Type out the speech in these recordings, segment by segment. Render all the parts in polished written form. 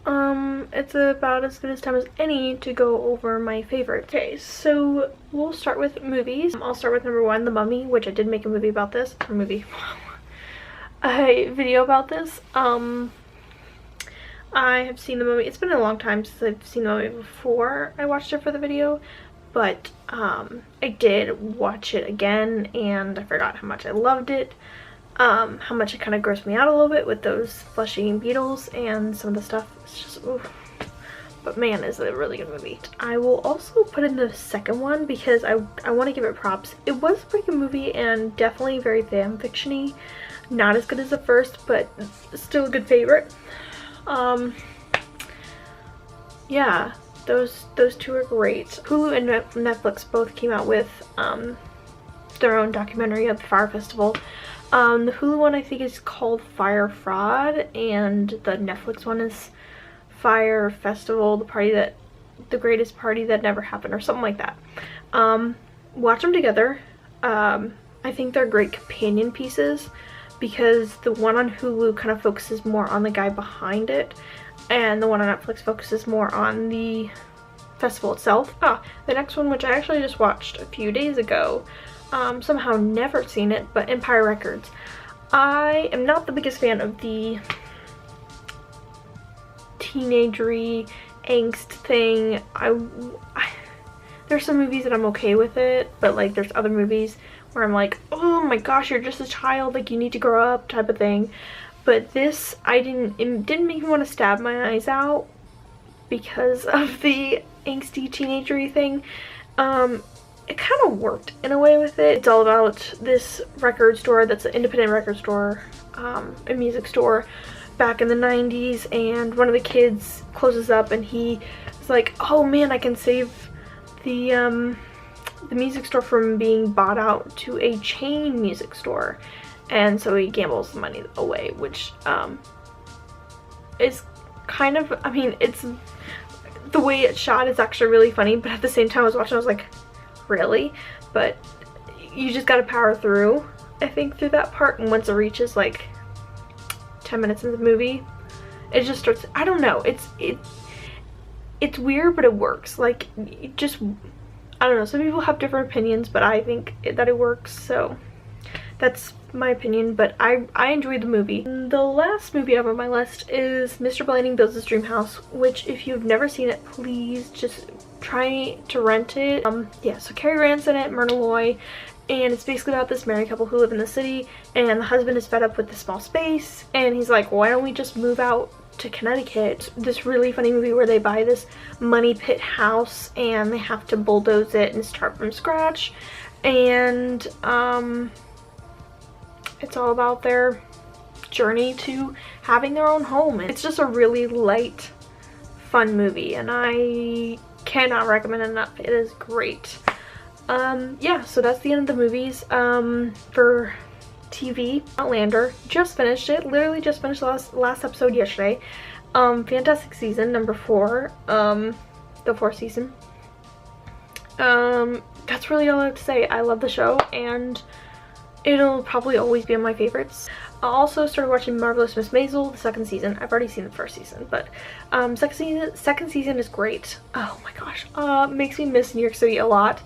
It's about as good as time as any to go over my favorites. Okay, so we'll start with movies. I'll start with number 1, The Mummy, which I did make a movie about this. A video about this. I have seen The Mummy. It's been a long time since I've seen The Mummy before I watched it for the video, but I did watch it again and I forgot how much I loved it. How much it kind of grossed me out a little bit with those flesh-eating beetles and some of the stuff. It's just, oof. But man, is it a really good movie. I will also put in the second one because I want to give it props. It was a pretty good movie and definitely very fan fiction-y. Not as good as the first, but still a good favorite. Yeah, those two are great. Hulu and Netflix both came out with their own documentary of the Fire Festival. The Hulu one I think is called Fire Fraud, and the Netflix one is Fire Festival, the greatest party that never happened, or something like that. Watch them together. I think they're great companion pieces because the one on Hulu kind of focuses more on the guy behind it, and the one on Netflix focuses more on the festival itself. The next one, which I actually just watched a few days ago, somehow never seen it, but Empire Records. I am not the biggest fan of the teenagery angst thing. There's some movies that I'm okay with it, but like there's other movies where I'm like, oh my gosh, you're just a child, like you need to grow up type of thing. But this, it didn't make me want to stab my eyes out because of the angsty teenagery thing. It kind of worked in a way with it. It's all about this record store that's an independent record store, a music store back in the 90s, and one of the kids closes up and he is like, oh man, I can save the music store from being bought out to a chain music store. And so he gambles the money away, which is kind of, I mean, it's, the way it's shot is actually really funny, but at the same time I was watching, I was like, really? But you just gotta power through, I think, through that part, and once it reaches like 10 minutes in the movie, it just starts, I don't know, it's weird, but it works. Like, it just, I don't know, some people have different opinions, but I think that it works, so that's my opinion. But I enjoyed the movie. The last movie I have on my list is Mr. Blanding Builds His Dream House, which if you've never seen it, please just try to rent it. Yeah, so Cary Grant's in it, Myrna Loy, and it's basically about this married couple who live in the city, and the husband is fed up with the small space, and he's like, why don't we just move out to Connecticut? This really funny movie where they buy this money pit house and they have to bulldoze it and start from scratch, and it's all about their journey to having their own home. It's just a really light, fun movie, and I cannot recommend it enough. It is great. Yeah, so that's the end of the movies. For TV, Outlander, just finished it. Literally just finished the last episode yesterday. Fantastic season, number 4. The 4th season. That's really all I have to say. I love the show, and it'll probably always be on my favorites. I also started watching Marvelous Miss Maisel, the 2nd season. I've already seen the 1st season, but second season is great. Oh my gosh, makes me miss New York City a lot.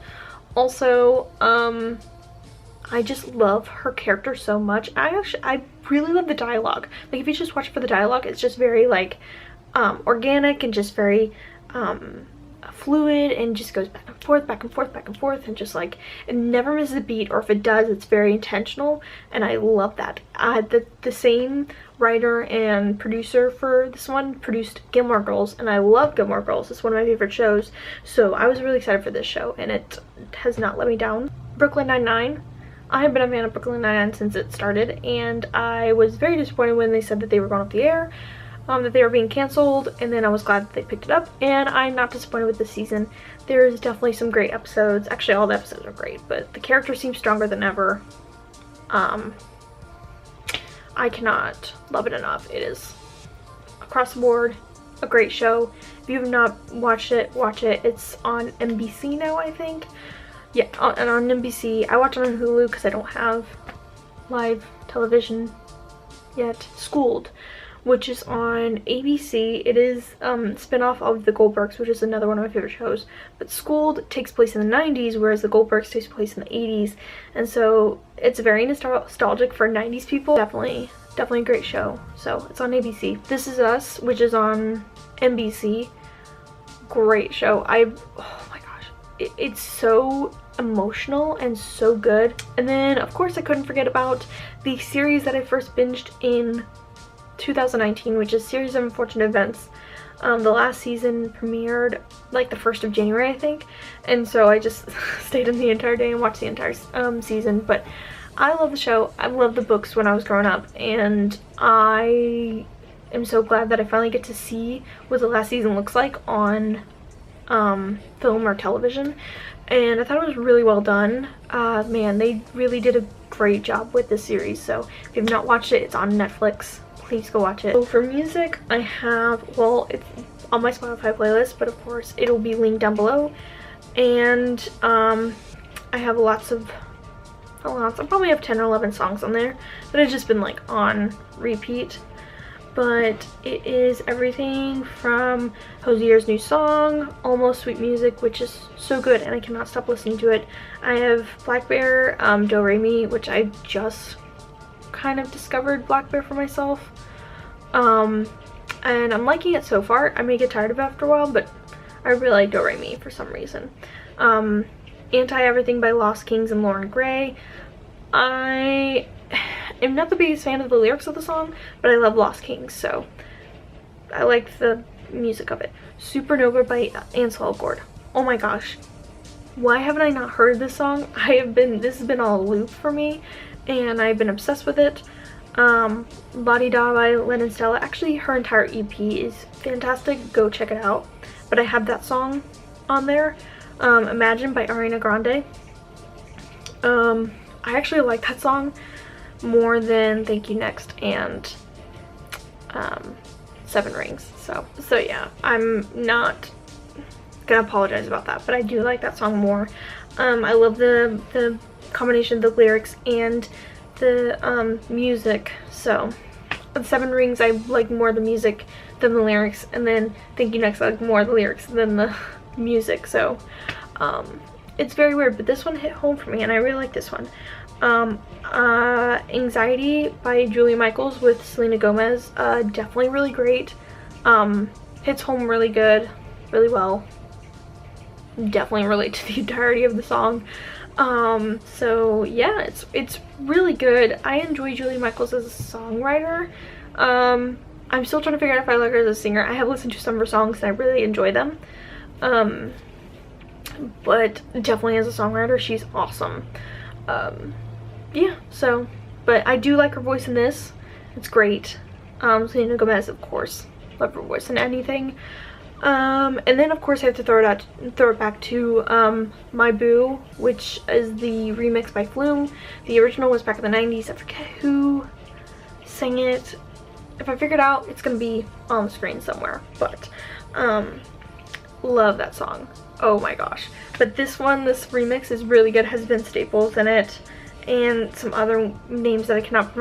Also, I just love her character so much. I really love the dialogue. Like, if you just watch it for the dialogue, it's just very like organic and just very fluid, and just goes back and forth, back and forth, back and forth, and just like, it never misses a beat, or if it does, it's very intentional, and I love that. The same writer and producer for this one produced Gilmore Girls, and I love Gilmore Girls. It's one of my favorite shows, so I was really excited for this show, and it has not let me down. Brooklyn Nine-Nine. I have been a fan of Brooklyn Nine-Nine since it started, and I was very disappointed when they said that they were going off the air, that they were being canceled, and then I was glad that they picked it up, and I'm not disappointed with this season. There's definitely some great episodes. Actually, all the episodes are great, but the characters seem stronger than ever. I cannot love it enough. It is, across the board, a great show. If you have not watched it, watch it. It's on NBC now, I think. Yeah, and on NBC. I watch it on Hulu because I don't have live television yet. Schooled which is on ABC. It is spin-off of The Goldbergs, which is another one of my favorite shows. But Schooled takes place in the 90s, whereas The Goldbergs takes place in the 80s. And so it's very nostalgic for 90s people. Definitely a great show. So it's on ABC. This Is Us, which is on NBC. Great show. Oh my gosh. It's so emotional and so good. And then of course I couldn't forget about the series that I first binged in 2019, which is Series of Unfortunate Events. The last season premiered like the 1st of January, I think, and so I just stayed in the entire day and watched the entire season. But I love the show. I loved the books when I was growing up, and I am so glad that I finally get to see what the last season looks like on film or television. And I thought it was really well done. Man, they really did a great job with this series. So if you've not watched it, it's on Netflix. Please go watch it. So for music, I have, well, it's on my Spotify playlist, but of course it'll be linked down below. And I have lots, I probably have 10 or 11 songs on there that have just been like on repeat. But it is everything from Hosier's new song, Almost Sweet Music, which is so good and I cannot stop listening to it. I have Black Bear, Do Re Mi, which I just kind of discovered Black Bear for myself. And I'm liking it so far. I may get tired of it after a while, but I really like Do Re Mi for some reason. Anti-Everything by Lost Kings and Lauren Gray. I am not the biggest fan of the lyrics of the song, but I love Lost Kings, so I like the music of it. Supernova by Ansel Elgort. Oh my gosh. Why haven't I not heard this song? This has been all a loop for me, and I've been obsessed with it. La Di Da by Len and Stella. Actually, her entire EP is fantastic. Go check it out. But I have that song on there. Imagine by Ariana Grande. I actually like that song more than Thank You Next and Seven Rings. So yeah, I'm not gonna apologize about that, but I do like that song more. I love the combination of the lyrics and the music. So with Seven Rings, I like more the music than the lyrics, and then Thank You Next, I like more the lyrics than the music. So it's very weird, but this one hit home for me and I really like this one. Anxiety by Julia Michaels with Selena Gomez. Definitely really great. Hits home really good, really well. Definitely relate to the entirety of the song. So yeah, it's really good. I enjoy Julia Michaels as a songwriter. I'm still trying to figure out if I like her as a singer. I have listened to some of her songs and I really enjoy them. But definitely as a songwriter, she's awesome. Yeah, so, but I do like her voice in this. It's great. Selena Gomez, of course, love her voice in anything. And then of course I have to throw it back to My Boo, which is the remix by Flume. The original was back in the 90s. I forget who sang it. If I figure it out, it's gonna be on the screen somewhere. But love that song. Oh my gosh. But this remix is really good. Has Vince Staples in it and some other names that I cannot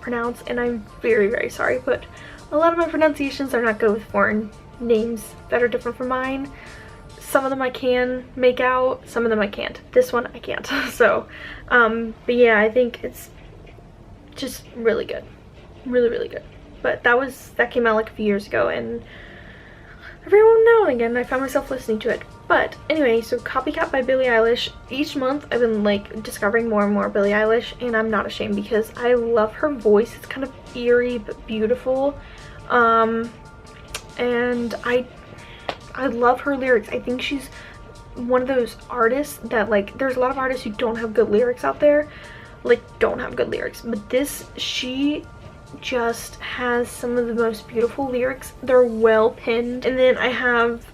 pronounce, and I'm very, very sorry, but a lot of my pronunciations are not good with foreign names that are different from mine. Some of them I can make out, some of them I can't. This one I can't. So but yeah, I think it's just really good. Really, really good. But that came out like a few years ago, and every now and again I found myself listening to it. But anyway, so Copycat by Billie Eilish. Each month I've been like discovering more and more Billie Eilish, and I'm not ashamed because I love her voice. It's kind of eerie but beautiful. And I love her lyrics. I think she's one of those artists that, like, there's a lot of artists who don't have good lyrics out there, like don't have good lyrics, but she just has some of the most beautiful lyrics. They're well penned. And then I have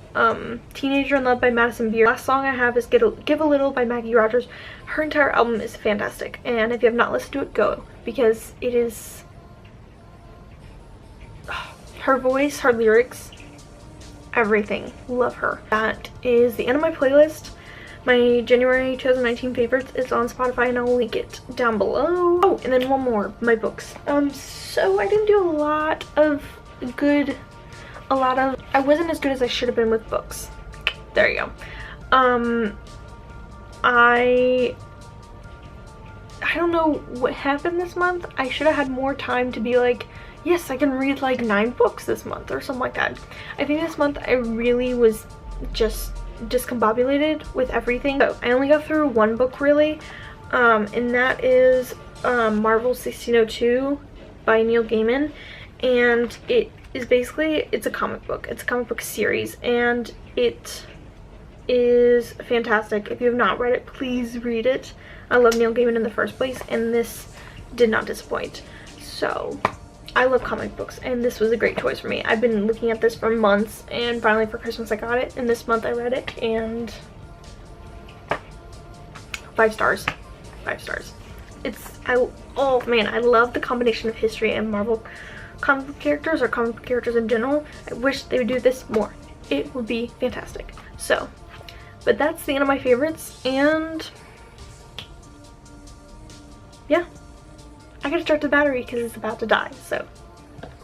Teenager in Love by Madison Beer. Last song I have is Give a Little by Maggie Rogers. Her entire album is fantastic, and if you have not listened to it, go, because it is her voice, her lyrics, everything. Love her. That is the end of my playlist. My January 2019 favorites is on Spotify, and I'll link it down below. Oh, and then one more, my books. So I didn't do a lot of I wasn't as good as I should have been with books. There you go. I don't know what happened this month. I should have had more time to be like, yes, I can read like 9 books this month or something like that. I think this month I really was just discombobulated with everything. So I only got through 1 book really, and that is Marvel 1602 by Neil Gaiman, and it is basically, it's a comic book. It's a comic book series, and it is fantastic. If you have not read it, please read it. I love Neil Gaiman in the first place, and this did not disappoint. So I love comic books, and this was a great choice for me. I've been looking at this for months, and finally for Christmas I got it, and this month I read it, and 5 stars. 5 stars. Oh man, I love the combination of history and Marvel comic book characters, or comic book characters in general. I wish they would do this more. It would be fantastic. So, but that's the end of my favorites, and yeah, I gotta start the battery because it's about to die, so